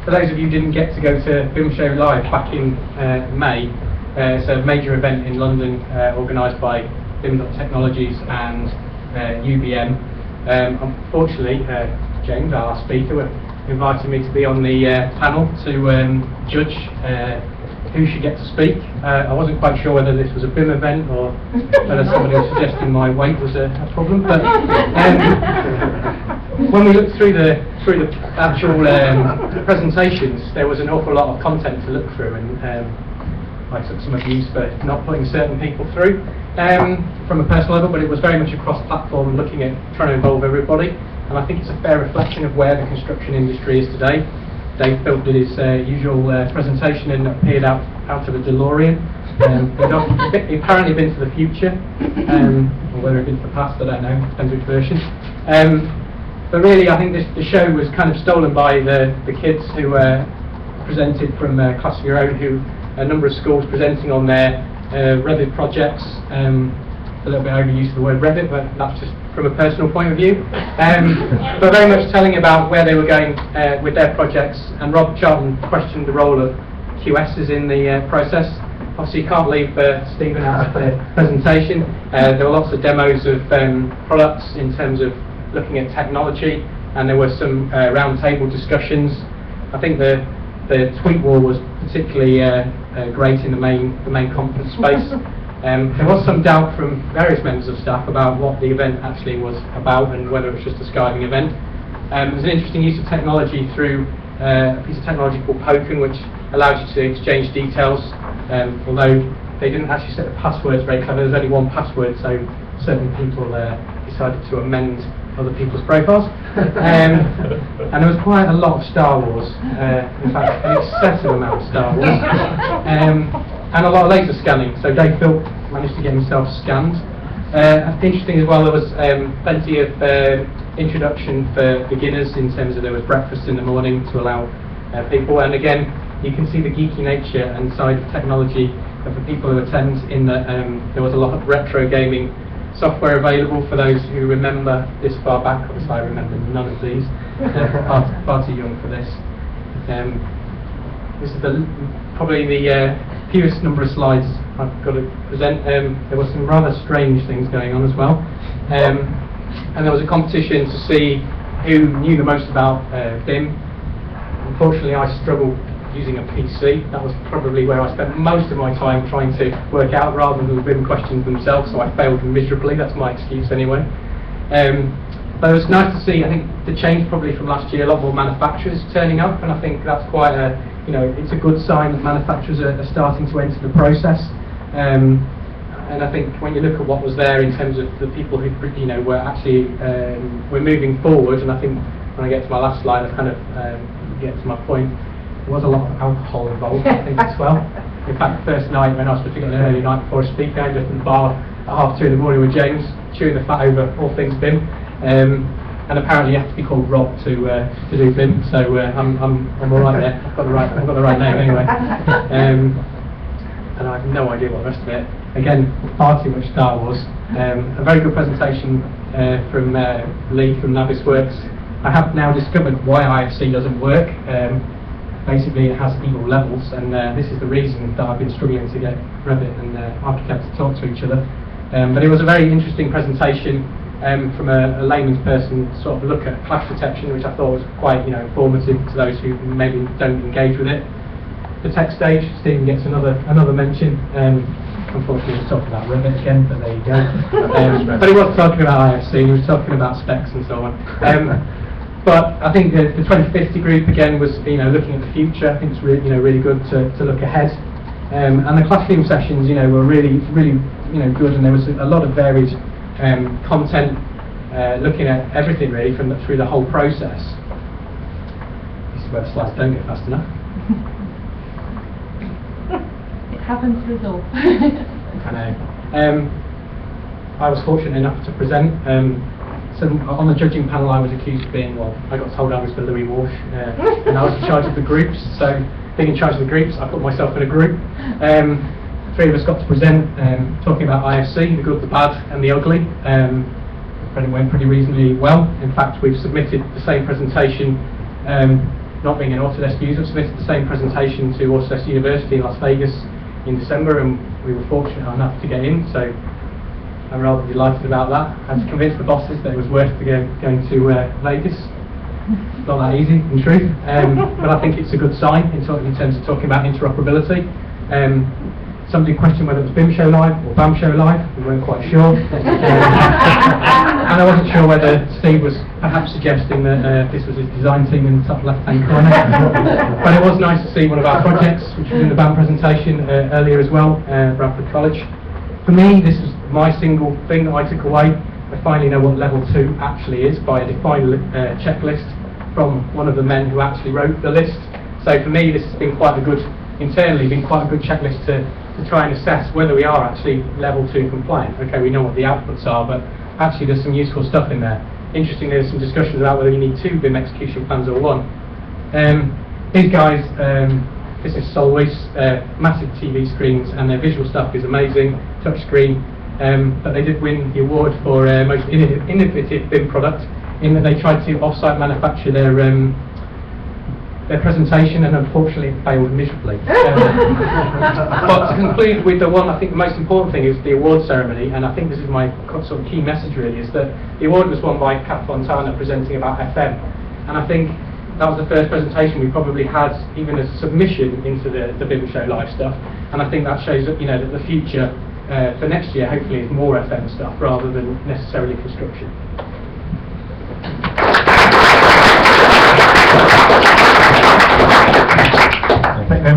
for those of you who didn't get to go to BIM Show Live back in May, it's a major event in London organised by BIM.Technologies and UBM. Unfortunately, James, our speaker, invited me to be on the panel to judge who should get to speak. I wasn't quite sure whether this was a BIM event or whether somebody was suggesting my weight was a problem. But when we looked through the actual presentations, there was an awful lot of content to look through, and I took some abuse for not putting certain people through from a personal level. But it was very much a cross-platform, looking at trying to involve everybody, and I think it's a fair reflection of where the construction industry is today. Dave Phil did his usual presentation and appeared out of a DeLorean. He'd apparently been to the future, or whether he'd been to the past, I don't know, depends which version. But really, I think the show was kind of stolen by the kids who presented from Class of Your Own, who a number of schools presenting on their Revit projects. A little bit overused the word Revit, but that's just from a personal point of view. But very much telling about where they were going with their projects. And Rob Charlton questioned the role of QSs in the process. Obviously, you can't leave Stephen out of the presentation. There were lots of demos of products in terms of looking at technology, and there were some roundtable discussions. I think the tweet wall was particularly great in the main conference space. There was some doubt from various members of staff about what the event actually was about and whether it was just a skiving event. There was an interesting use of technology through a piece of technology called Poken, which allows you to exchange details, although they didn't actually set the passwords very clever. There's only one password, so certain people decided to amend other people's profiles. And there was quite a lot of Star Wars, in fact an excessive amount of Star Wars. And a lot of laser scanning, so Dave Phil managed to get himself scanned. Interesting as well, there was plenty of introduction for beginners in terms of there was breakfast in the morning to allow people, and again you can see the geeky nature and side of technology of the people who attend, in that there was a lot of retro gaming software available for those who remember this far back. Obviously I remember none of these, far too young for this. This is probably the fewest number of slides I've got to present. There were some rather strange things going on as well, and there was a competition to see who knew the most about BIM. Unfortunately, I struggled using a PC. That was probably where I spent most of my time trying to work out, rather than the BIM questions themselves, so I failed miserably. That's my excuse anyway. But it was nice to see, I think, the change probably from last year, a lot more manufacturers turning up, and I think that's quite a, it's a good sign that manufacturers are starting to enter the process. And I think when you look at what was there in terms of the people who, were actually were moving forward, and I think when I get to my last slide, I kind of get to my point. There was a lot of alcohol involved, I think, as well. In fact, the first night when I was supposed to get an early night before a speaker, I was at the bar at 2:30 in the morning with James, chewing the fat over all things BIM. And apparently you have to be called Rob to do BIM, so I'm all right there. I've got the right name anyway. And I have no idea what the rest of it. Again, far too much Star Wars. A very good presentation from Lee from Navisworks. I have now discovered why IFC doesn't work. Basically, it has equal levels, and this is the reason that I've been struggling to get Revit and ArchiCAD to talk to each other. But it was a very interesting presentation. From a layman's person, sort of look at clash detection, which I thought was quite informative to those who maybe don't engage with it. The tech stage, Stephen gets another mention. Unfortunately, he was talking about Revit again, but there you go. But he was talking about IFC, he was talking about specs and so on. But I think the 2050 group again was looking at the future. I think it's really good to look ahead. And the classroom sessions were really good, and there was a lot of varied content, looking at everything really through the whole process. This is where the slides don't get fast enough. It happens to us all. I know. I was fortunate enough to present. So on the judging panel, I was accused of being, I got told I was the Louis Walsh, and I was in charge of the groups. So being in charge of the groups, I put myself in a group. Three of us got to present, talking about IFC, the good, the bad and the ugly. It went pretty reasonably well. In fact, we've submitted the same presentation not being an Autodesk user, submitted the same presentation to Autodesk University in Las Vegas in December, and we were fortunate enough to get in, so I'm rather delighted about that. I had to convince the bosses that it was worth going to Vegas. It's not that easy, in truth, but I think it's a good sign in terms of talking about interoperability. Somebody questioned whether it was BIM Show Live or BAM Show Live. We weren't quite sure. And I wasn't sure whether Steve was perhaps suggesting that this was his design team in the top left-hand corner. But it was nice to see one of our projects, which was in the BAM presentation earlier as well, Bradford College. For me, this was my single thing that I took away. I finally know what level 2 actually is by a defined checklist from one of the men who actually wrote the list. So for me, this has been quite a good, internally, been quite a good checklist to try and assess whether we are actually level 2 compliant. Okay, we know what the outputs are, but actually there's some useful stuff in there. Interestingly, there's some discussions about whether you need 2 BIM execution plans or 1. These guys, this is Solwys, massive TV screens, and their visual stuff is amazing, touch screen, but they did win the award for most innovative BIM product in that they tried to off-site manufacture their presentation, and unfortunately it failed miserably. But to conclude with the one, I think the most important thing is the award ceremony, and I think this is my sort of key message really, is that the award was won by Kat Fontana presenting about FM, and I think that was the first presentation we probably had even as a submission into the BIM Show Live stuff, and I think that shows that, you know, that the future for next year hopefully is more FM stuff rather than necessarily construction. Thank you very much.